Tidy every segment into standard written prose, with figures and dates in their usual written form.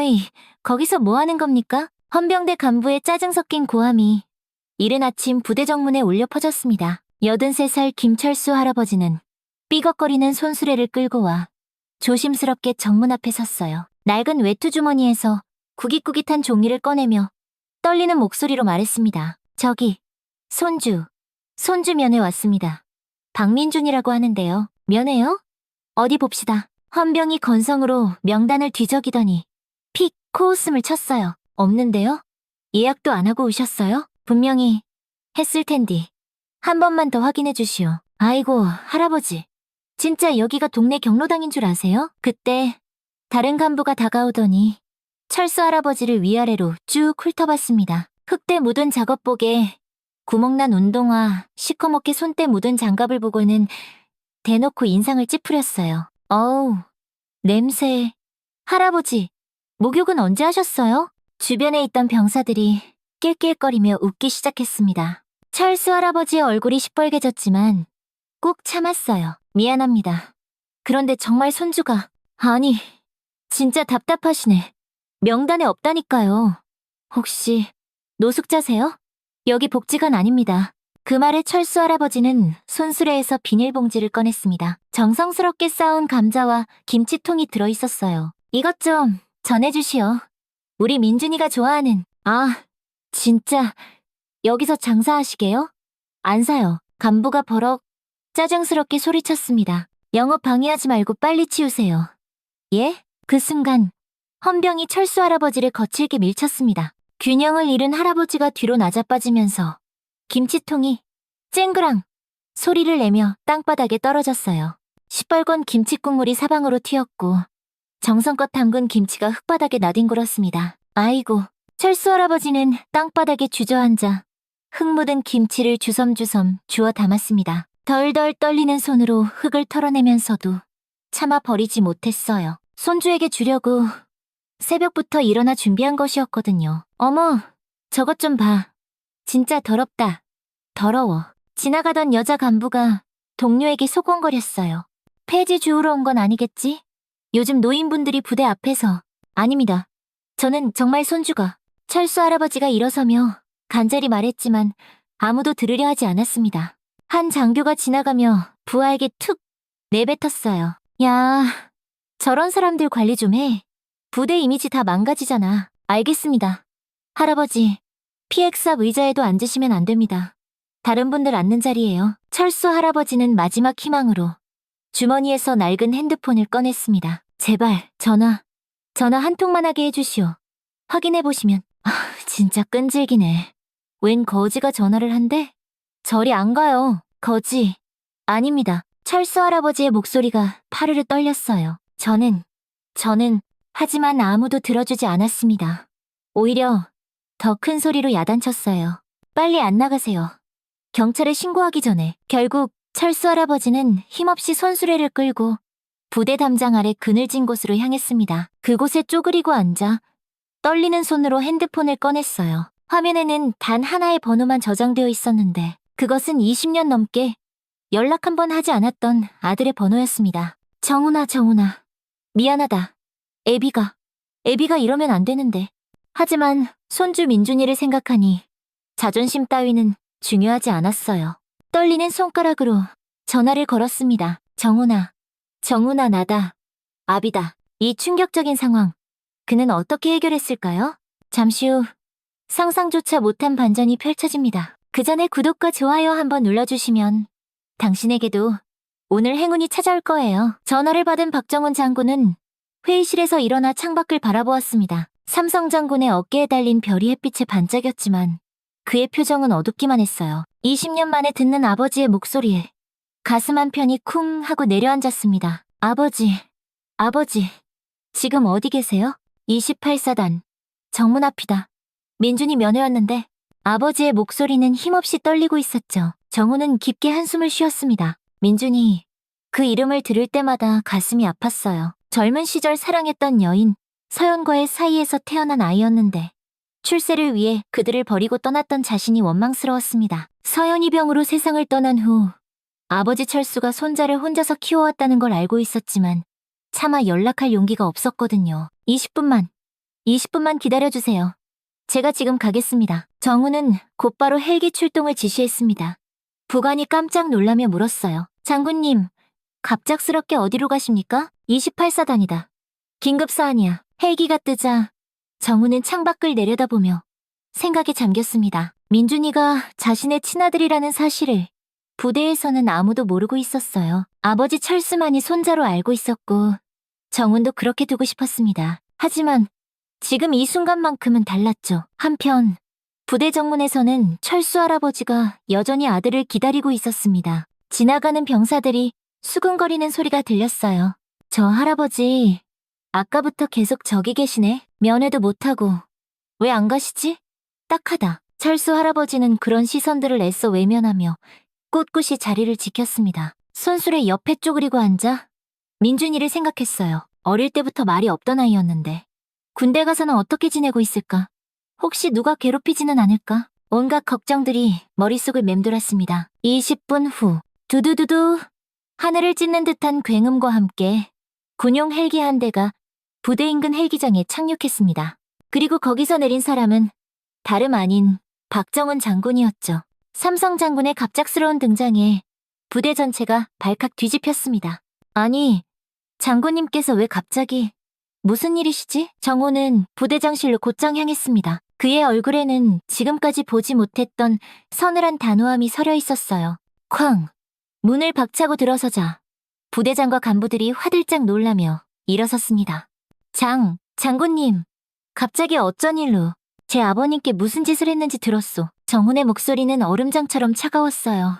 어이, 거기서 뭐 하는 겁니까? 헌병대 간부의 짜증 섞인 고함이 이른 아침 부대 정문에 울려 퍼졌습니다. 83살 김철수 할아버지는 삐걱거리는 손수레를 끌고 와 조심스럽게 정문 앞에 섰어요. 낡은 외투 주머니에서 구깃구깃한 종이를 꺼내며 떨리는 목소리로 말했습니다. 저기, 손주 면회 왔습니다. 박민준이라고 하는데요. 면회요? 어디 봅시다. 헌병이 건성으로 명단을 뒤적이더니 픽 코웃음을 쳤어요. 없는데요? 예약도 안 하고 오셨어요? 분명히 했을 텐디. 한 번만 더 확인해 주시오. 아이고, 할아버지. 진짜 여기가 동네 경로당인 줄 아세요? 그때 다른 간부가 다가오더니 철수 할아버지를 위아래로 쭉 훑어봤습니다. 흙대 묻은 작업복에 구멍난 운동화, 시커멓게 손때 묻은 장갑을 보고는 대놓고 인상을 찌푸렸어요. 어우, 냄새. 할아버지, 목욕은 언제 하셨어요? 주변에 있던 병사들이 낄낄거리며 웃기 시작했습니다. 철수 할아버지의 얼굴이 시뻘개졌지만 꾹 참았어요. 미안합니다. 그런데 정말 손주가, 아니, 진짜 답답하시네. 명단에 없다니까요. 혹시 노숙자세요? 여기 복지관 아닙니다. 그 말에 철수 할아버지는 손수레에서 비닐봉지를 꺼냈습니다. 정성스럽게 쌓은 감자와 김치통이 들어있었어요. 이것 좀 전해주시오. 우리 민준이가 좋아하는. 아, 진짜 여기서 장사하시게요? 안 사요. 간부가 버럭 짜증스럽게 소리쳤습니다. 영업 방해하지 말고 빨리 치우세요. 예? 그 순간 헌병이 철수 할아버지를 거칠게 밀쳤습니다. 균형을 잃은 할아버지가 뒤로 나자빠지면서 김치통이 쨍그랑 소리를 내며 땅바닥에 떨어졌어요. 시뻘건 김치 국물이 사방으로 튀었고 정성껏 담근 김치가 흙바닥에 나뒹굴었습니다. 아이고, 철수 할아버지는 땅바닥에 주저앉아 흙 묻은 김치를 주섬주섬 주워 담았습니다. 덜덜 떨리는 손으로 흙을 털어내면서도 차마 버리지 못했어요. 손주에게 주려고 새벽부터 일어나 준비한 것이었거든요. 어머, 저것 좀 봐. 진짜 더럽다. 더러워. 지나가던 여자 간부가 동료에게 소곤거렸어요. 폐지 주우러 온 건 아니겠지? 요즘 노인분들이 부대 앞에서. 아닙니다. 저는 정말 손주가. 철수 할아버지가 일어서며 간절히 말했지만 아무도 들으려 하지 않았습니다. 한 장교가 지나가며 부하에게 툭 내뱉었어요. 야, 저런 사람들 관리 좀 해. 부대 이미지 다 망가지잖아. 알겠습니다. 할아버지, PX앞 의자에도 앉으시면 안 됩니다. 다른 분들 앉는 자리예요. 철수 할아버지는 마지막 희망으로 주머니에서 낡은 핸드폰을 꺼냈습니다. 제발 전화 한 통만 하게 해주시오. 확인해보시면. 아, 진짜 끈질기네. 웬 거지가 전화를 한대? 저리 안 가요. 거지. 아닙니다. 철수 할아버지의 목소리가 파르르 떨렸어요. 저는 하지만 아무도 들어주지 않았습니다. 오히려 더 큰 소리로 야단쳤어요. 빨리 안 나가세요. 경찰에 신고하기 전에. 결국 철수 할아버지는 힘없이 손수레를 끌고 부대 담장 아래 그늘진 곳으로 향했습니다. 그곳에 쪼그리고 앉아 떨리는 손으로 핸드폰을 꺼냈어요. 화면에는 단 하나의 번호만 저장되어 있었는데 그것은 20년 넘게 연락 한 번 하지 않았던 아들의 번호였습니다. 정훈아. 미안하다. 애비가 이러면 안 되는데. 하지만 손주 민준이를 생각하니 자존심 따위는 중요하지 않았어요. 떨리는 손가락으로 전화를 걸었습니다. 정훈아 나다. 아비다. 이 충격적인 상황. 그는 어떻게 해결했을까요? 잠시 후 상상조차 못한 반전이 펼쳐집니다. 그 전에 구독과 좋아요 한번 눌러주시면 당신에게도 오늘 행운이 찾아올 거예요. 전화를 받은 박정훈 장군은 회의실에서 일어나 창밖을 바라보았습니다. 삼성 장군의 어깨에 달린 별이 햇빛에 반짝였지만 그의 표정은 어둡기만 했어요. 20년 만에 듣는 아버지의 목소리에 가슴 한편이 쿵 하고 내려앉았습니다. 아버지, 지금 어디 계세요? 28사단, 정문 앞이다. 민준이 면회 왔는데. 아버지의 목소리는 힘없이 떨리고 있었죠. 정우는 깊게 한숨을 쉬었습니다. 민준이, 그 이름을 들을 때마다 가슴이 아팠어요. 젊은 시절 사랑했던 여인, 서연과의 사이에서 태어난 아이였는데 출세를 위해 그들을 버리고 떠났던 자신이 원망스러웠습니다. 서연이 병으로 세상을 떠난 후 아버지 철수가 손자를 혼자서 키워왔다는 걸 알고 있었지만 차마 연락할 용기가 없었거든요. 20분만 기다려주세요. 제가 지금 가겠습니다. 정우는 곧바로 헬기 출동을 지시했습니다. 부관이 깜짝 놀라며 물었어요. 장군님, 갑작스럽게 어디로 가십니까? 28사단이다. 긴급사안이야. 헬기가 뜨자 정우는 창밖을 내려다보며 생각에 잠겼습니다. 민준이가 자신의 친아들이라는 사실을 부대에서는 아무도 모르고 있었어요. 아버지 철수만이 손자로 알고 있었고 정훈도 그렇게 두고 싶었습니다. 하지만 지금 이 순간만큼은 달랐죠. 한편 부대 정문에서는 철수 할아버지가 여전히 아들을 기다리고 있었습니다. 지나가는 병사들이 수근거리는 소리가 들렸어요. 저 할아버지 아까부터 계속 저기 계시네. 면회도 못하고 왜 안 가시지? 딱하다. 철수 할아버지는 그런 시선들을 애써 외면하며 꿋꿋이 자리를 지켰습니다. 손수레 옆에 쪼그리고 앉아 민준이를 생각했어요. 어릴 때부터 말이 없던 아이였는데 군대 가서는 어떻게 지내고 있을까? 혹시 누가 괴롭히지는 않을까? 온갖 걱정들이 머릿속을 맴돌았습니다. 20분 후 두두두두 하늘을 찢는 듯한 굉음과 함께 군용 헬기 한 대가 부대 인근 헬기장에 착륙했습니다. 그리고 거기서 내린 사람은 다름 아닌 박정훈 장군이었죠. 삼성 장군의 갑작스러운 등장에 부대 전체가 발칵 뒤집혔습니다. 아니, 장군님께서 왜 갑자기 무슨 일이시지? 정호는 부대장실로 곧장 향했습니다. 그의 얼굴에는 지금까지 보지 못했던 서늘한 단호함이 서려 있었어요. 쾅! 문을 박차고 들어서자 부대장과 간부들이 화들짝 놀라며 일어섰습니다. 장군님, 갑자기 어쩐 일로 제 아버님께 무슨 짓을 했는지 들었소. 정훈의 목소리는 얼음장처럼 차가웠어요.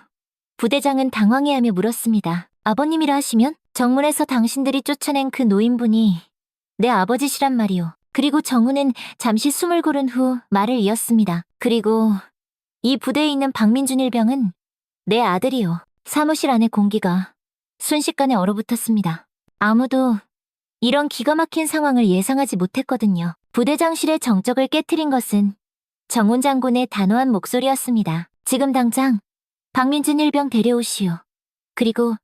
부대장은 당황해하며 물었습니다. 아버님이라 하시면? 정문에서 당신들이 쫓아낸 그 노인분이 내 아버지시란 말이오. 그리고 정훈은 잠시 숨을 고른 후 말을 이었습니다. 그리고 이 부대에 있는 박민준 일병은 내 아들이오. 사무실 안의 공기가 순식간에 얼어붙었습니다. 아무도 이런 기가 막힌 상황을 예상하지 못했거든요. 부대장실의 정적을 깨트린 것은 정훈 장군의 단호한 목소리였습니다. 지금 당장 박민준 일병 데려오시오. 그리고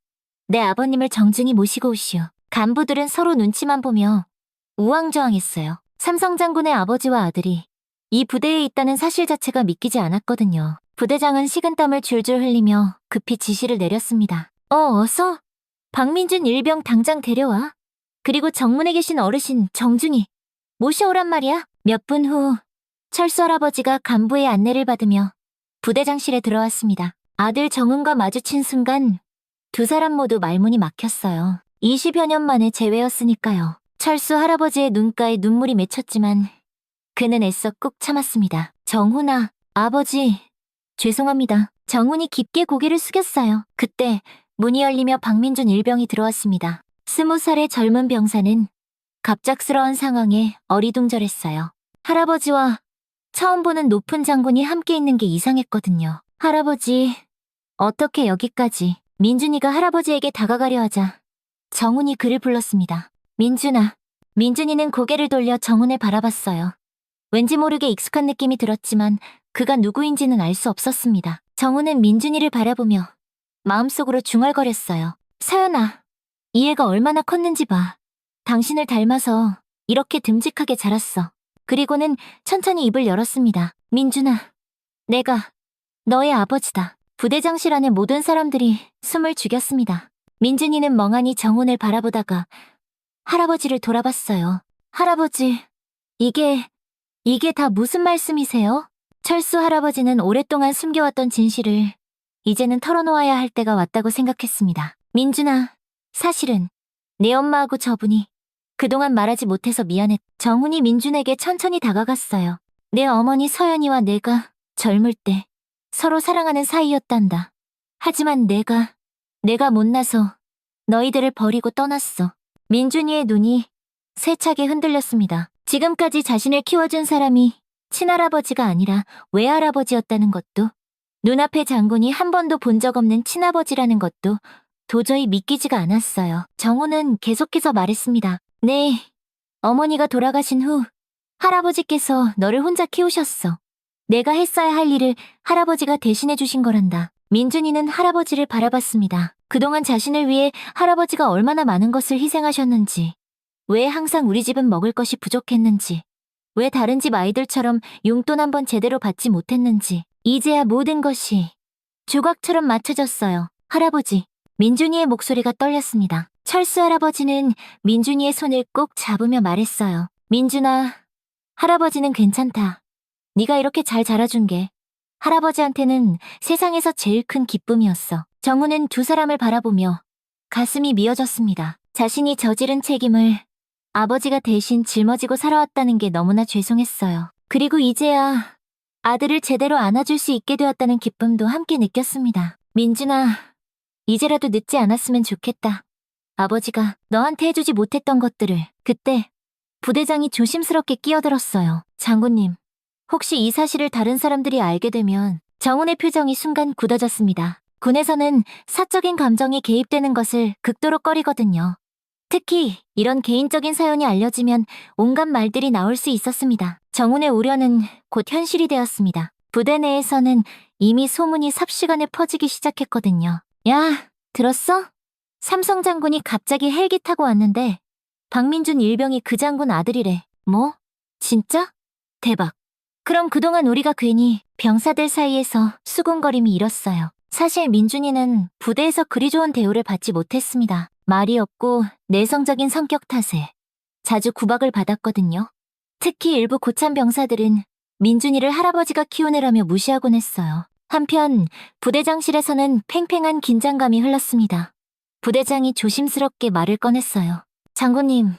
내 아버님을 정중히 모시고 오시오. 간부들은 서로 눈치만 보며 우왕좌왕했어요. 삼성 장군의 아버지와 아들이 이 부대에 있다는 사실 자체가 믿기지 않았거든요. 부대장은 식은땀을 줄줄 흘리며 급히 지시를 내렸습니다. 어서 박민준 일병 당장 데려와. 그리고 정문에 계신 어르신 정중히 모셔오란 말이야. 몇 분 후 철수 할아버지가 간부의 안내를 받으며 부대장실에 들어왔습니다. 아들 정훈과 마주친 순간 두 사람 모두 말문이 막혔어요. 20여 년 만에 재회였으니까요. 철수 할아버지의 눈가에 눈물이 맺혔지만 그는 애써 꾹 참았습니다. 정훈아, 아버지, 죄송합니다. 정훈이 깊게 고개를 숙였어요. 그때 문이 열리며 박민준 일병이 들어왔습니다. 20살의 젊은 병사는 갑작스러운 상황에 어리둥절했어요. 할아버지와 처음 보는 높은 장군이 함께 있는 게 이상했거든요. 할아버지, 어떻게 여기까지? 민준이가 할아버지에게 다가가려 하자 정훈이 그를 불렀습니다. 민준아. 민준이는 고개를 돌려 정훈을 바라봤어요. 왠지 모르게 익숙한 느낌이 들었지만 그가 누구인지는 알 수 없었습니다. 정훈은 민준이를 바라보며 마음속으로 중얼거렸어요. 서연아, 이 애가 얼마나 컸는지 봐. 당신을 닮아서 이렇게 듬직하게 자랐어. 그리고는 천천히 입을 열었습니다. 민준아, 내가 너의 아버지다. 부대장실 안의 모든 사람들이 숨을 죽였습니다. 민준이는 멍하니 정훈을 바라보다가 할아버지를 돌아봤어요. 할아버지, 이게 다 무슨 말씀이세요? 철수 할아버지는 오랫동안 숨겨왔던 진실을 이제는 털어놓아야 할 때가 왔다고 생각했습니다. 민준아, 사실은 내 엄마하고 저분이 그동안 말하지 못해서 미안해. 정훈이 민준에게 천천히 다가갔어요. 내 어머니 서연이와 내가 젊을 때 서로 사랑하는 사이였단다. 하지만 내가 못나서 너희들을 버리고 떠났어. 민준이의 눈이 세차게 흔들렸습니다. 지금까지 자신을 키워준 사람이 친할아버지가 아니라 외할아버지였다는 것도, 눈앞의 장군이 한 번도 본 적 없는 친아버지라는 것도 도저히 믿기지가 않았어요. 정호는 계속해서 말했습니다. 네, 어머니가 돌아가신 후 할아버지께서 너를 혼자 키우셨어. 내가 했어야 할 일을 할아버지가 대신해 주신 거란다. 민준이는 할아버지를 바라봤습니다. 그동안 자신을 위해 할아버지가 얼마나 많은 것을 희생하셨는지, 왜 항상 우리 집은 먹을 것이 부족했는지, 왜 다른 집 아이들처럼 용돈 한 번 제대로 받지 못했는지 이제야 모든 것이 조각처럼 맞춰졌어요. 할아버지, 민준이의 목소리가 떨렸습니다. 철수 할아버지는 민준이의 손을 꼭 잡으며 말했어요. 민준아, 할아버지는 괜찮다. 네가 이렇게 잘 자라준 게 할아버지한테는 세상에서 제일 큰 기쁨이었어. 정우는 두 사람을 바라보며 가슴이 미어졌습니다. 자신이 저지른 책임을 아버지가 대신 짊어지고 살아왔다는 게 너무나 죄송했어요. 그리고 이제야 아들을 제대로 안아줄 수 있게 되었다는 기쁨도 함께 느꼈습니다. 민준아, 이제라도 늦지 않았으면 좋겠다. 아버지가 너한테 해주지 못했던 것들을. 그때 부대장이 조심스럽게 끼어들었어요. 장군님, 혹시 이 사실을 다른 사람들이 알게 되면. 정훈의 표정이 순간 굳어졌습니다. 군에서는 사적인 감정이 개입되는 것을 극도로 꺼리거든요. 특히 이런 개인적인 사연이 알려지면 온갖 말들이 나올 수 있었습니다. 정훈의 우려는 곧 현실이 되었습니다. 부대 내에서는 이미 소문이 삽시간에 퍼지기 시작했거든요. 야, 들었어? 삼성 장군이 갑자기 헬기 타고 왔는데 박민준 일병이 그 장군 아들이래. 뭐? 진짜? 대박. 그럼 그동안 우리가 괜히 병사들 사이에서 수군거림이 일었어요. 사실 민준이는 부대에서 그리 좋은 대우를 받지 못했습니다. 말이 없고 내성적인 성격 탓에 자주 구박을 받았거든요. 특히 일부 고참 병사들은 민준이를 할아버지가 키우느라며 무시하곤 했어요. 한편 부대장실에서는 팽팽한 긴장감이 흘렀습니다. 부대장이 조심스럽게 말을 꺼냈어요. 장군님,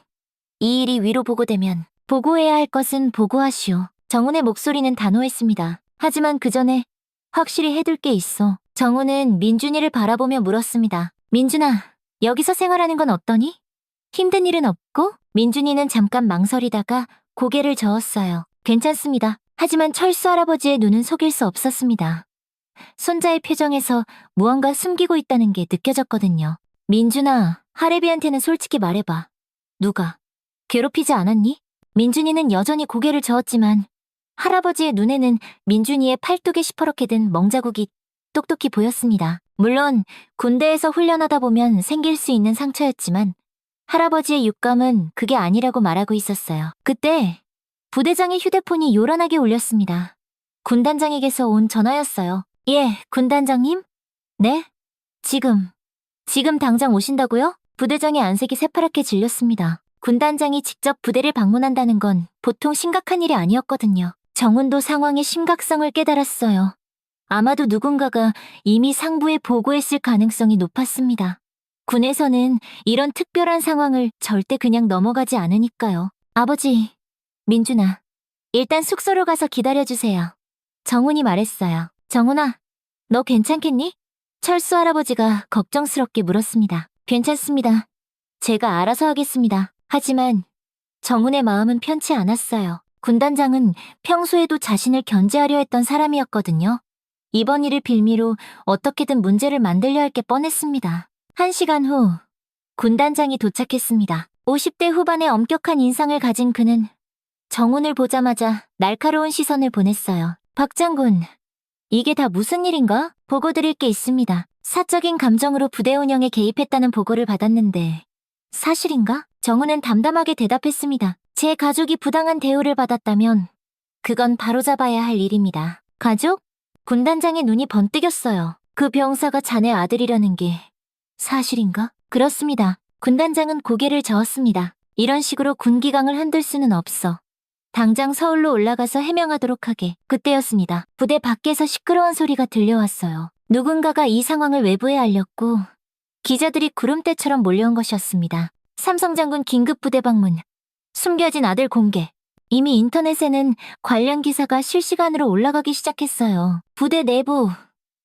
이 일이 위로 보고되면 보고해야 할 것은 보고하시오. 정훈의 목소리는 단호했습니다. 하지만 그 전에 확실히 해둘 게 있어. 정훈은 민준이를 바라보며 물었습니다. 민준아, 여기서 생활하는 건 어떠니? 힘든 일은 없고? 민준이는 잠깐 망설이다가 고개를 저었어요. 괜찮습니다. 하지만 철수 할아버지의 눈은 속일 수 없었습니다. 손자의 표정에서 무언가 숨기고 있다는 게 느껴졌거든요. 민준아, 하레비한테는 솔직히 말해봐. 누가 괴롭히지 않았니? 민준이는 여전히 고개를 저었지만 할아버지의 눈에는 민준이의 팔뚝에 시퍼렇게 든 멍자국이 똑똑히 보였습니다. 물론 군대에서 훈련하다 보면 생길 수 있는 상처였지만 할아버지의 육감은 그게 아니라고 말하고 있었어요. 그때 부대장의 휴대폰이 요란하게 울렸습니다. 군단장에게서 온 전화였어요. 예, 군단장님? 네? 지금 당장 오신다고요? 부대장의 안색이 새파랗게 질렸습니다. 군단장이 직접 부대를 방문한다는 건 보통 심각한 일이 아니었거든요. 정훈도 상황의 심각성을 깨달았어요. 아마도 누군가가 이미 상부에 보고했을 가능성이 높았습니다. 군에서는 이런 특별한 상황을 절대 그냥 넘어가지 않으니까요. 아버지, 민준아, 일단 숙소로 가서 기다려주세요. 정훈이 말했어요. 정훈아, 너 괜찮겠니? 철수 할아버지가 걱정스럽게 물었습니다. 괜찮습니다. 제가 알아서 하겠습니다. 하지만 정훈의 마음은 편치 않았어요. 군단장은 평소에도 자신을 견제하려 했던 사람이었거든요. 이번 일을 빌미로 어떻게든 문제를 만들려 할 게 뻔했습니다. 1시간 후 군단장이 도착했습니다. 50대 후반의 엄격한 인상을 가진 그는 정훈을 보자마자 날카로운 시선을 보냈어요. 박 장군, 이게 다 무슨 일인가? 보고 드릴 게 있습니다. 사적인 감정으로 부대 운영에 개입했다는 보고를 받았는데 사실인가? 정훈은 담담하게 대답했습니다. 제 가족이 부당한 대우를 받았다면 그건 바로잡아야 할 일입니다. 가족? 군단장의 눈이 번뜩였어요. 그 병사가 자네 아들이라는 게 사실인가? 그렇습니다. 군단장은 고개를 저었습니다. 이런 식으로 군기강을 흔들 수는 없어. 당장 서울로 올라가서 해명하도록 하게. 그때였습니다. 부대 밖에서 시끄러운 소리가 들려왔어요. 누군가가 이 상황을 외부에 알렸고 기자들이 구름대처럼 몰려온 것이었습니다. 삼성장군 긴급부대 방문, 숨겨진 아들 공개. 이미 인터넷에는 관련 기사가 실시간으로 올라가기 시작했어요. 부대 내부,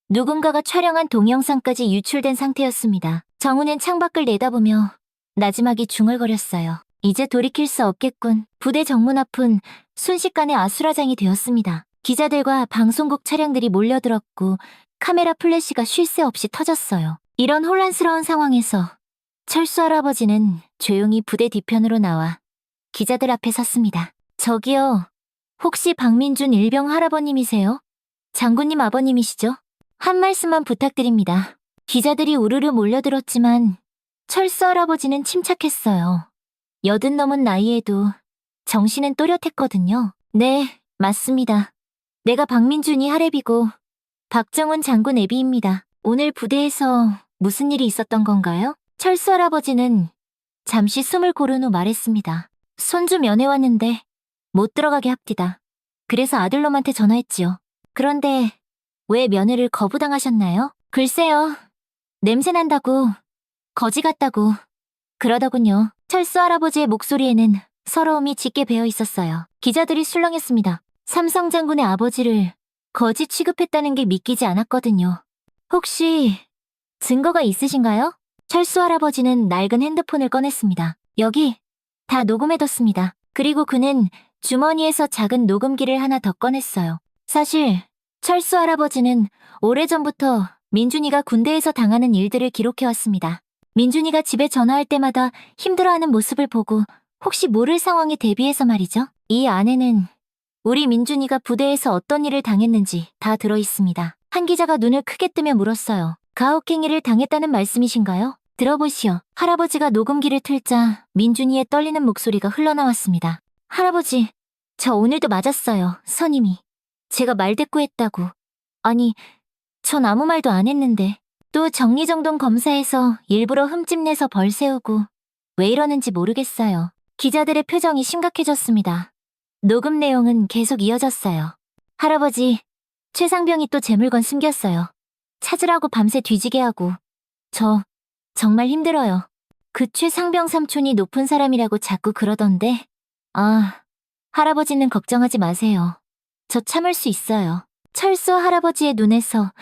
누군가가 촬영한 동영상까지 유출된 상태였습니다. 정우는 창밖을 내다보며 나지막이 중얼거렸어요. 이제 돌이킬 수 없겠군. 부대 정문 앞은 순식간에 아수라장이 되었습니다. 기자들과 방송국 차량들이 몰려들었고 카메라 플래시가 쉴 새 없이 터졌어요. 이런 혼란스러운 상황에서 철수 할아버지는 조용히 부대 뒤편으로 나와 기자들 앞에 섰습니다. 저기요, 혹시 박민준 일병 할아버님이세요? 장군님 아버님이시죠? 한 말씀만 부탁드립니다. 기자들이 우르르 몰려들었지만 철수 할아버지는 침착했어요. 80 넘은 나이에도 정신은 또렷했거든요. 네, 맞습니다. 내가 박민준이 하랩이고 박정훈 장군 애비입니다. 오늘 부대에서 무슨 일이 있었던 건가요? 철수 할아버지는 잠시 숨을 고른 후 말했습니다. 손주 면회 왔는데 못 들어가게 합디다. 그래서 아들놈한테 전화했지요. 그런데 왜 면회를 거부당하셨나요? 글쎄요. 냄새난다고, 거지 같다고, 그러더군요. 철수 할아버지의 목소리에는 서러움이 짙게 배어 있었어요. 기자들이 술렁했습니다. 삼성 장군의 아버지를 거지 취급했다는 게 믿기지 않았거든요. 혹시 증거가 있으신가요? 철수 할아버지는 낡은 핸드폰을 꺼냈습니다. 여기 다 녹음해뒀습니다. 그리고 그는 주머니에서 작은 녹음기를 하나 더 꺼냈어요. 사실 철수 할아버지는 오래전부터 민준이가 군대에서 당하는 일들을 기록해왔습니다. 민준이가 집에 전화할 때마다 힘들어하는 모습을 보고 혹시 모를 상황에 대비해서 말이죠. 이 안에는 우리 민준이가 부대에서 어떤 일을 당했는지 다 들어있습니다. 한 기자가 눈을 크게 뜨며 물었어요. 가혹행위를 당했다는 말씀이신가요? 들어보시오. 할아버지가 녹음기를 틀자 민준이의 떨리는 목소리가 흘러나왔습니다. 할아버지, 저 오늘도 맞았어요, 선임이. 제가 말대꾸했다고. 아니, 전 아무 말도 안 했는데. 또 정리정돈 검사에서 일부러 흠집내서 벌 세우고 왜 이러는지 모르겠어요. 기자들의 표정이 심각해졌습니다. 녹음 내용은 계속 이어졌어요. 할아버지, 최상병이 또 제 물건 숨겼어요. 찾으라고 밤새 뒤지게 하고. 저 정말 힘들어요. 그 최상병 삼촌이 높은 사람이라고 자꾸 그러던데. 아, 할아버지는 걱정하지 마세요. 저 참을 수 있어요. 철수 할아버지의 눈에서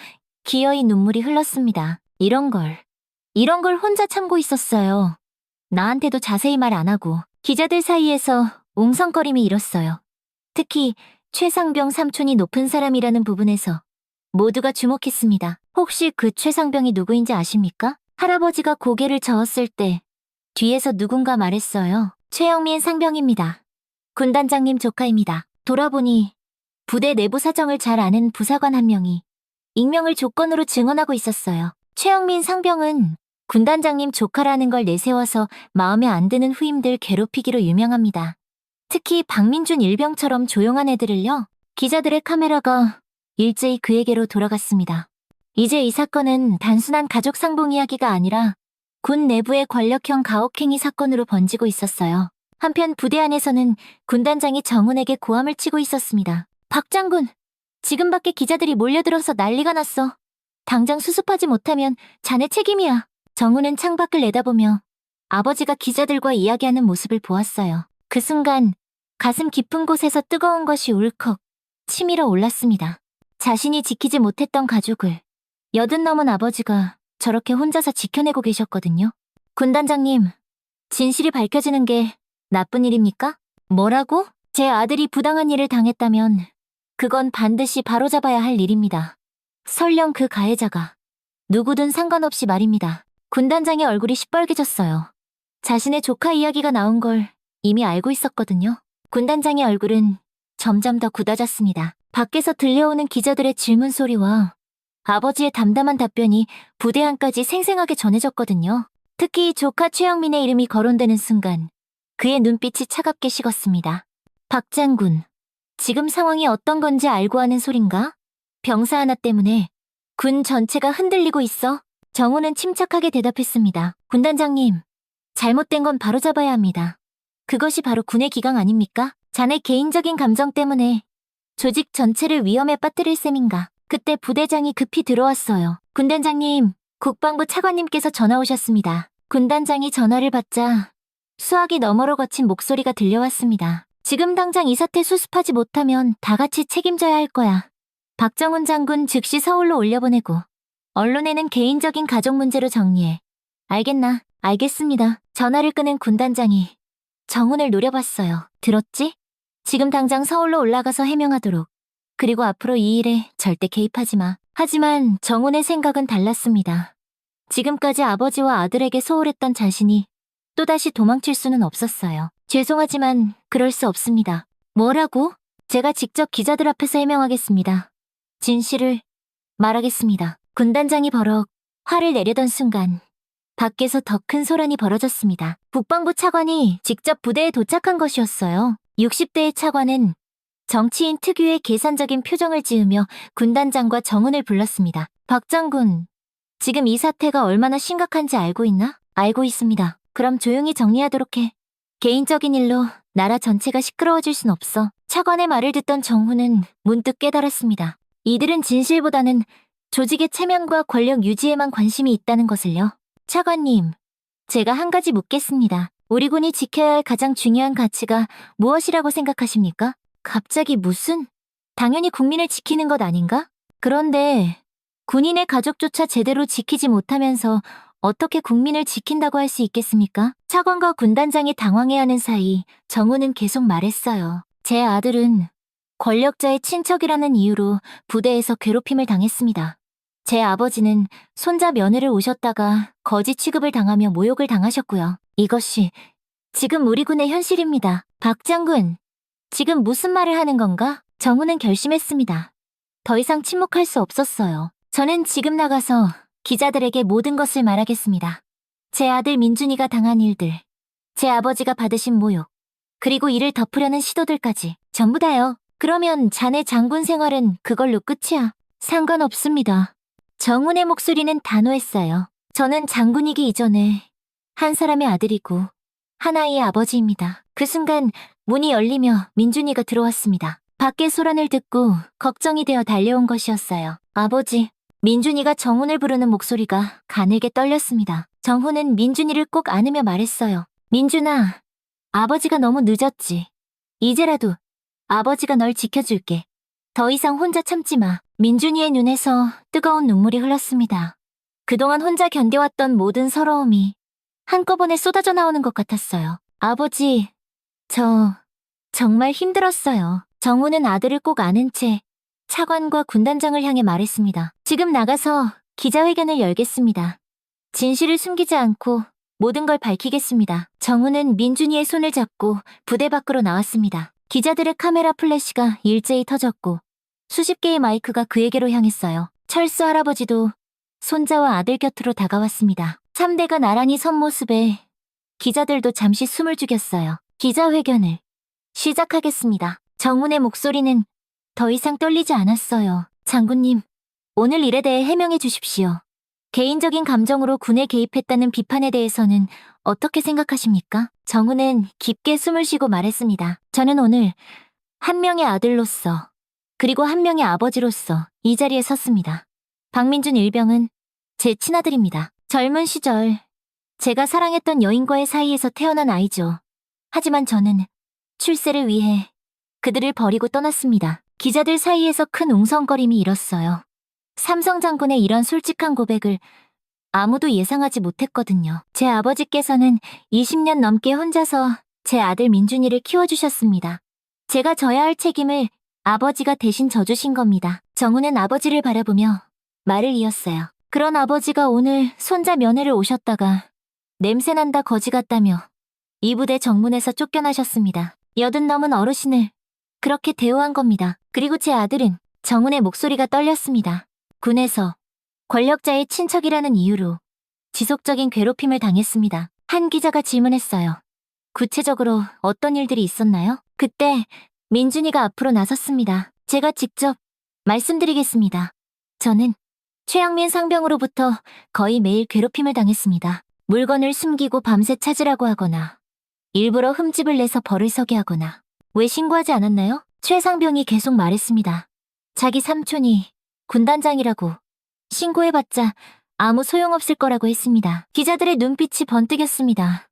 기어이 눈물이 흘렀습니다. 이런 걸 혼자 참고 있었어요. 나한테도 자세히 말 안 하고. 기자들 사이에서 웅성거림이 일었어요. 특히 최상병 삼촌이 높은 사람이라는 부분에서 모두가 주목했습니다. 혹시 그 최상병이 누구인지 아십니까? 할아버지가 고개를 저었을 때 뒤에서 누군가 말했어요. 최영민 상병입니다. 군단장님 조카입니다. 돌아보니 부대 내부 사정을 잘 아는 부사관 한 명이 익명을 조건으로 증언하고 있었어요. 최영민 상병은 군단장님 조카라는 걸 내세워서 마음에 안 드는 후임들 괴롭히기로 유명합니다. 특히 박민준 일병처럼 조용한 애들을요. 기자들의 카메라가 일제히 그에게로 돌아갔습니다. 이제 이 사건은 단순한 가족 상봉 이야기가 아니라 군 내부의 권력형 가혹행위 사건으로 번지고 있었어요. 한편 부대 안에서는 군단장이 정훈에게 고함을 치고 있었습니다. 박 장군, 지금 밖에 기자들이 몰려들어서 난리가 났어. 당장 수습하지 못하면 자네 책임이야. 정훈은 창밖을 내다보며 아버지가 기자들과 이야기하는 모습을 보았어요. 그 순간 가슴 깊은 곳에서 뜨거운 것이 울컥 치밀어 올랐습니다. 자신이 지키지 못했던 가족을 80 넘은 아버지가 저렇게 혼자서 지켜내고 계셨거든요. 군단장님, 진실이 밝혀지는 게 나쁜 일입니까? 뭐라고? 제 아들이 부당한 일을 당했다면 그건 반드시 바로잡아야 할 일입니다. 설령 그 가해자가 누구든 상관없이 말입니다. 군단장의 얼굴이 시뻘개졌어요. 자신의 조카 이야기가 나온 걸 이미 알고 있었거든요. 군단장의 얼굴은 점점 더 굳어졌습니다. 밖에서 들려오는 기자들의 질문 소리와 아버지의 담담한 답변이 부대 안까지 생생하게 전해졌거든요. 특히 조카 최영민의 이름이 거론되는 순간 그의 눈빛이 차갑게 식었습니다. 박 장군, 지금 상황이 어떤 건지 알고 하는 소린가? 병사 하나 때문에 군 전체가 흔들리고 있어. 정훈은 침착하게 대답했습니다. 군단장님, 잘못된 건 바로잡아야 합니다. 그것이 바로 군의 기강 아닙니까? 자네 개인적인 감정 때문에 조직 전체를 위험에 빠뜨릴 셈인가? 그때 부대장이 급히 들어왔어요. 군단장님, 국방부 차관님께서 전화 오셨습니다. 군단장이 전화를 받자 수화기 너머로 거친 목소리가 들려왔습니다. 지금 당장 이 사태 수습하지 못하면 다 같이 책임져야 할 거야. 박정훈 장군 즉시 서울로 올려보내고 언론에는 개인적인 가족 문제로 정리해. 알겠나? 알겠습니다. 전화를 끊은 군단장이 정훈을 노려봤어요. 들었지? 지금 당장 서울로 올라가서 해명하도록. 그리고 앞으로 이 일에 절대 개입하지 마. 하지만 정훈의 생각은 달랐습니다. 지금까지 아버지와 아들에게 소홀했던 자신이 또다시 도망칠 수는 없었어요. 죄송하지만 그럴 수 없습니다. 뭐라고? 제가 직접 기자들 앞에서 해명하겠습니다. 진실을 말하겠습니다. 군단장이 버럭 화를 내려던 순간 밖에서 더 큰 소란이 벌어졌습니다. 국방부 차관이 직접 부대에 도착한 것이었어요. 60대의 차관은 정치인 특유의 계산적인 표정을 지으며 군단장과 정훈을 불렀습니다. 박 장군, 지금 이 사태가 얼마나 심각한지 알고 있나? 알고 있습니다. 그럼 조용히 정리하도록 해. 개인적인 일로 나라 전체가 시끄러워질 순 없어. 차관의 말을 듣던 정훈은 문득 깨달았습니다. 이들은 진실보다는 조직의 체면과 권력 유지에만 관심이 있다는 것을요. 차관님, 제가 한 가지 묻겠습니다. 우리 군이 지켜야 할 가장 중요한 가치가 무엇이라고 생각하십니까? 갑자기 무슨? 당연히 국민을 지키는 것 아닌가? 그런데 군인의 가족조차 제대로 지키지 못하면서 어떻게 국민을 지킨다고 할 수 있겠습니까? 차관과 군단장이 당황해하는 사이 정우는 계속 말했어요. 제 아들은 권력자의 친척이라는 이유로 부대에서 괴롭힘을 당했습니다. 제 아버지는 손자 면회를 오셨다가 거지 취급을 당하며 모욕을 당하셨고요. 이것이 지금 우리 군의 현실입니다. 박 장군, 지금 무슨 말을 하는 건가? 정우는 결심했습니다. 더 이상 침묵할 수 없었어요. 저는 지금 나가서 기자들에게 모든 것을 말하겠습니다. 제 아들 민준이가 당한 일들, 제 아버지가 받으신 모욕, 그리고 이를 덮으려는 시도들까지 전부 다요. 그러면 자네 장군 생활은 그걸로 끝이야. 상관없습니다. 정훈의 목소리는 단호했어요. 저는 장군이기 이전에 한 사람의 아들이고 하나의 아버지입니다. 그 순간 문이 열리며 민준이가 들어왔습니다. 밖의 소란을 듣고 걱정이 되어 달려온 것이었어요. 아버지, 민준이가 정훈을 부르는 목소리가 가늘게 떨렸습니다. 정훈은 민준이를 꼭 안으며 말했어요. 민준아, 아버지가 너무 늦었지. 이제라도 아버지가 널 지켜줄게. 더 이상 혼자 참지 마. 민준이의 눈에서 뜨거운 눈물이 흘렀습니다. 그동안 혼자 견뎌왔던 모든 서러움이 한꺼번에 쏟아져 나오는 것 같았어요. 아버지, 저 정말 힘들었어요. 정우는 아들을 꼭 아는 채 차관과 군단장을 향해 말했습니다. 지금 나가서 기자회견을 열겠습니다. 진실을 숨기지 않고 모든 걸 밝히겠습니다. 정우는 민준이의 손을 잡고 부대 밖으로 나왔습니다. 기자들의 카메라 플래시가 일제히 터졌고 수십 개의 마이크가 그에게로 향했어요. 철수 할아버지도 손자와 아들 곁으로 다가왔습니다. 3대가 나란히 선 모습에 기자들도 잠시 숨을 죽였어요. 기자회견을 시작하겠습니다. 정훈의 목소리는 더 이상 떨리지 않았어요. 장군님, 오늘 일에 대해 해명해 주십시오. 개인적인 감정으로 군에 개입했다는 비판에 대해서는 어떻게 생각하십니까? 정훈은 깊게 숨을 쉬고 말했습니다. 저는 오늘 한 명의 아들로서 그리고 한 명의 아버지로서 이 자리에 섰습니다. 박민준 일병은 제 친아들입니다. 젊은 시절 제가 사랑했던 여인과의 사이에서 태어난 아이죠. 하지만 저는 출세를 위해 그들을 버리고 떠났습니다. 기자들 사이에서 큰 웅성거림이 일었어요. 삼성 장군의 이런 솔직한 고백을 아무도 예상하지 못했거든요. 제 아버지께서는 20년 넘게 혼자서 제 아들 민준이를 키워주셨습니다. 제가 져야 할 책임을 아버지가 대신 져주신 겁니다. 정우는 아버지를 바라보며 말을 이었어요. 그런 아버지가 오늘 손자 면회를 오셨다가 냄새난다 거지 같다며 이 부대 정문에서 쫓겨나셨습니다. 80 넘은 어르신을 그렇게 대우한 겁니다. 그리고 제 아들은 정훈의 목소리가 떨렸습니다. 군에서 권력자의 친척이라는 이유로 지속적인 괴롭힘을 당했습니다. 한 기자가 질문했어요. 구체적으로 어떤 일들이 있었나요? 그때 민준이가 앞으로 나섰습니다. 제가 직접 말씀드리겠습니다. 저는 최양민 상병으로부터 거의 매일 괴롭힘을 당했습니다. 물건을 숨기고 밤새 찾으라고 하거나 일부러 흠집을 내서 벌을 서게 하거나. 왜 신고하지 않았나요? 최 상병이 계속 말했습니다. 자기 삼촌이 군단장이라고 신고해봤자 아무 소용없을 거라고 했습니다. 기자들의 눈빛이 번뜩였습니다.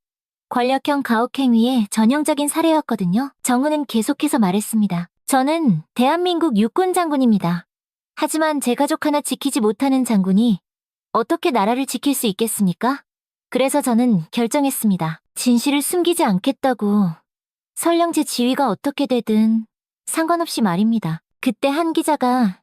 권력형 가혹행위의 전형적인 사례였거든요. 정우는 계속해서 말했습니다. 저는 대한민국 육군 장군입니다. 하지만 제 가족 하나 지키지 못하는 장군이 어떻게 나라를 지킬 수 있겠습니까? 그래서 저는 결정했습니다. 진실을 숨기지 않겠다고. 설령 제 지위가 어떻게 되든 상관없이 말입니다. 그때 한 기자가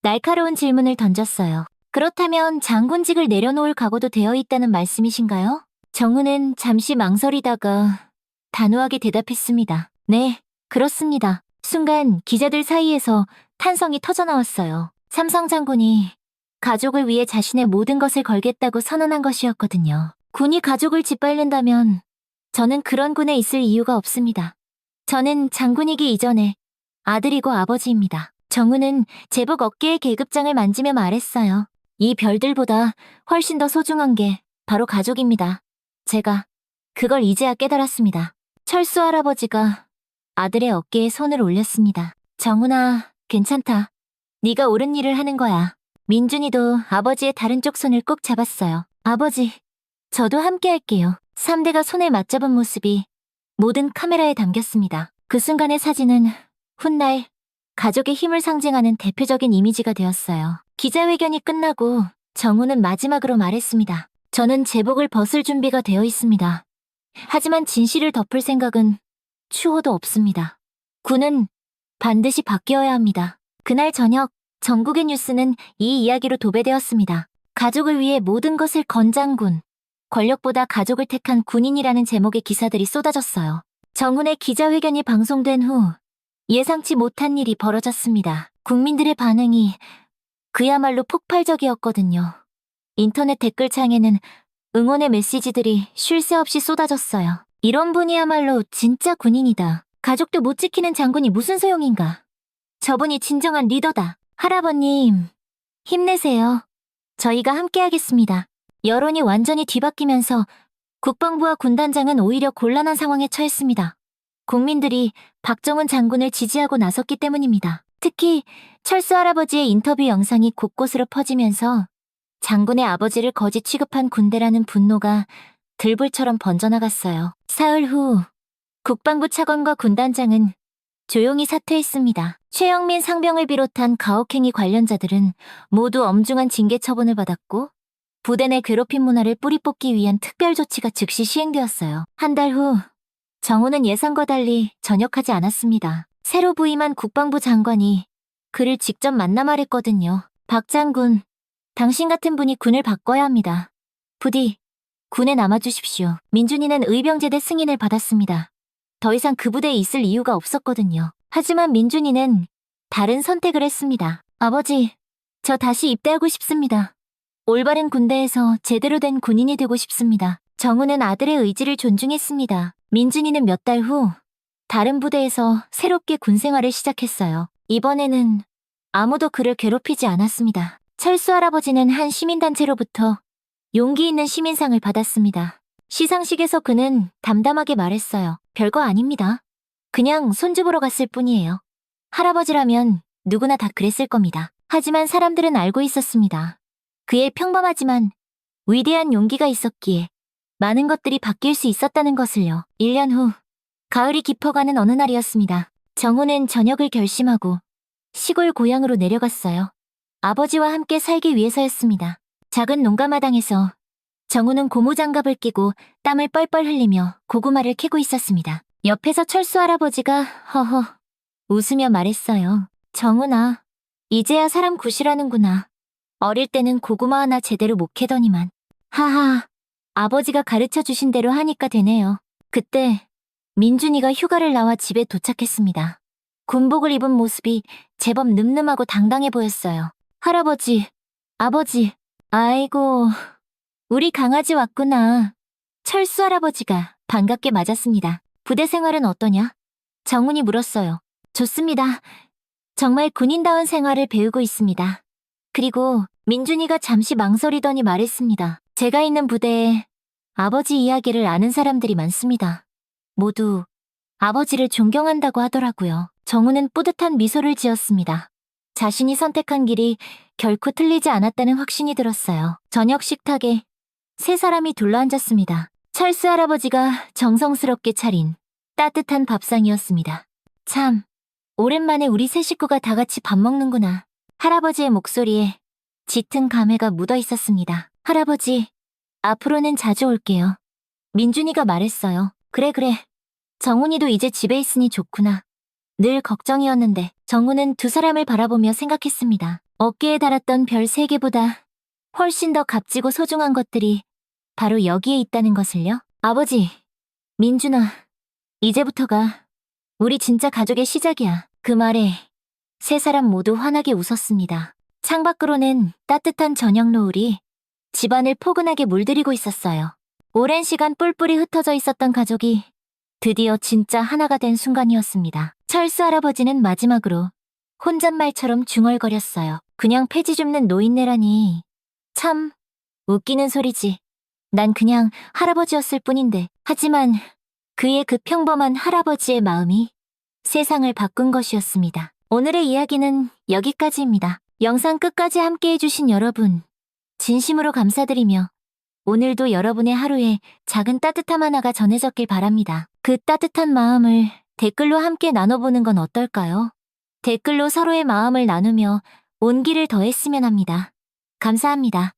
날카로운 질문을 던졌어요. 그렇다면 장군직을 내려놓을 각오도 되어 있다는 말씀이신가요? 정우는 잠시 망설이다가 단호하게 대답했습니다. 네, 그렇습니다. 순간 기자들 사이에서 탄성이 터져나왔어요. 삼성 장군이 가족을 위해 자신의 모든 것을 걸겠다고 선언한 것이었거든요. 군이 가족을 짓밟는다면 저는 그런 군에 있을 이유가 없습니다. 저는 장군이기 이전에 아들이고 아버지입니다. 정우는 제복 어깨의 계급장을 만지며 말했어요. 이 별들보다 훨씬 더 소중한 게 바로 가족입니다. 제가 그걸 이제야 깨달았습니다. 철수 할아버지가 아들의 어깨에 손을 올렸습니다. 정훈아, 괜찮다. 네가 옳은 일을 하는 거야. 민준이도 아버지의 다른 쪽 손을 꼭 잡았어요. 아버지, 저도 함께 할게요. 3대가 손을 맞잡은 모습이 모든 카메라에 담겼습니다. 그 순간의 사진은 훗날 가족의 힘을 상징하는 대표적인 이미지가 되었어요. 기자회견이 끝나고 정우는 마지막으로 말했습니다. 저는 제복을 벗을 준비가 되어 있습니다. 하지만 진실을 덮을 생각은 추호도 없습니다. 군은 반드시 바뀌어야 합니다. 그날 저녁 전국의 뉴스는 이 이야기로 도배되었습니다. 가족을 위해 모든 것을 건 장군. 권력보다 가족을 택한 군인이라는 제목의 기사들이 쏟아졌어요. 정훈의 기자회견이 방송된 후 예상치 못한 일이 벌어졌습니다. 국민들의 반응이 그야말로 폭발적이었거든요. 인터넷 댓글창에는 응원의 메시지들이 쉴 새 없이 쏟아졌어요. 이런 분이야말로 진짜 군인이다. 가족도 못 지키는 장군이 무슨 소용인가. 저분이 진정한 리더다. 할아버님, 힘내세요. 저희가 함께하겠습니다. 여론이 완전히 뒤바뀌면서 국방부와 군단장은 오히려 곤란한 상황에 처했습니다. 국민들이 박정훈 장군을 지지하고 나섰기 때문입니다. 특히 철수 할아버지의 인터뷰 영상이 곳곳으로 퍼지면서 장군의 아버지를 거짓 취급한 군대라는 분노가 들불처럼 번져나갔어요. 사흘 후 국방부 차관과 군단장은 조용히 사퇴했습니다. 최영민 상병을 비롯한 가혹행위 관련자들은 모두 엄중한 징계 처분을 받았고 부대 내 괴롭힘 문화를 뿌리 뽑기 위한 특별 조치가 즉시 시행되었어요. 한 달 후 정우는 예상과 달리 전역하지 않았습니다. 새로 부임한 국방부 장관이 그를 직접 만나 말했거든요. 박 장군, 당신 같은 분이 군을 바꿔야 합니다. 부디 군에 남아주십시오. 민준이는 의병제대 승인을 받았습니다. 더 이상 그 부대에 있을 이유가 없었거든요. 하지만 민준이는 다른 선택을 했습니다. 아버지, 저 다시 입대하고 싶습니다. 올바른 군대에서 제대로 된 군인이 되고 싶습니다. 정우는 아들의 의지를 존중했습니다. 민준이는 몇 달 후 다른 부대에서 새롭게 군 생활을 시작했어요. 이번에는 아무도 그를 괴롭히지 않았습니다. 철수 할아버지는 한 시민단체로부터 용기 있는 시민상을 받았습니다. 시상식에서 그는 담담하게 말했어요. 별거 아닙니다. 그냥 손주 보러 갔을 뿐이에요. 할아버지라면 누구나 다 그랬을 겁니다. 하지만 사람들은 알고 있었습니다. 그의 평범하지만 위대한 용기가 있었기에 많은 것들이 바뀔 수 있었다는 것을요. 1년 후 가을이 깊어가는 어느 날이었습니다. 정우는 전역을 결심하고 시골 고향으로 내려갔어요. 아버지와 함께 살기 위해서였습니다. 작은 농가마당에서 정우는 고무장갑을 끼고 땀을 뻘뻘 흘리며 고구마를 캐고 있었습니다. 옆에서 철수 할아버지가 허허 웃으며 말했어요. 정우나, 이제야 사람 굿이라는구나. 어릴 때는 고구마 하나 제대로 못 캐더니만. 하하, 아버지가 가르쳐 주신 대로 하니까 되네요. 그때 민준이가 휴가를 나와 집에 도착했습니다. 군복을 입은 모습이 제법 늠름하고 당당해 보였어요. 할아버지, 아버지, 아이고, 우리 강아지 왔구나. 철수 할아버지가 반갑게 맞았습니다. 부대 생활은 어떠냐? 정훈이 물었어요. 좋습니다. 정말 군인다운 생활을 배우고 있습니다. 그리고 민준이가 잠시 망설이더니 말했습니다. 제가 있는 부대에 아버지 이야기를 아는 사람들이 많습니다. 모두 아버지를 존경한다고 하더라고요. 정우는 뿌듯한 미소를 지었습니다. 자신이 선택한 길이 결코 틀리지 않았다는 확신이 들었어요. 저녁 식탁에 세 사람이 둘러앉았습니다. 철수 할아버지가 정성스럽게 차린 따뜻한 밥상이었습니다. 참, 오랜만에 우리 세 식구가 다 같이 밥 먹는구나. 할아버지의 목소리에 짙은 감회가 묻어 있었습니다. 할아버지, 앞으로는 자주 올게요. 민준이가 말했어요. 그래. 정훈이도 이제 집에 있으니 좋구나. 늘 걱정이었는데. 정훈은 두 사람을 바라보며 생각했습니다. 어깨에 달았던 별 3개보다 훨씬 더 값지고 소중한 것들이 바로 여기에 있다는 것을요. 아버지, 민준아, 이제부터가 우리 진짜 가족의 시작이야. 그 말에 세 사람 모두 환하게 웃었습니다. 창밖으로는 따뜻한 저녁 노을이 집안을 포근하게 물들이고 있었어요. 오랜 시간 뿔뿔이 흩어져 있었던 가족이 드디어 진짜 하나가 된 순간이었습니다. 철수 할아버지는 마지막으로 혼잣말처럼 중얼거렸어요. 그냥 폐지 줍는 노인네라니. 참 웃기는 소리지. 난 그냥 할아버지였을 뿐인데. 하지만 그의 그 평범한 할아버지의 마음이 세상을 바꾼 것이었습니다. 오늘의 이야기는 여기까지입니다. 영상 끝까지 함께 해주신 여러분, 진심으로 감사드리며 오늘도 여러분의 하루에 작은 따뜻함 하나가 전해졌길 바랍니다. 그 따뜻한 마음을 댓글로 함께 나눠보는 건 어떨까요? 댓글로 서로의 마음을 나누며 온기를 더했으면 합니다. 감사합니다.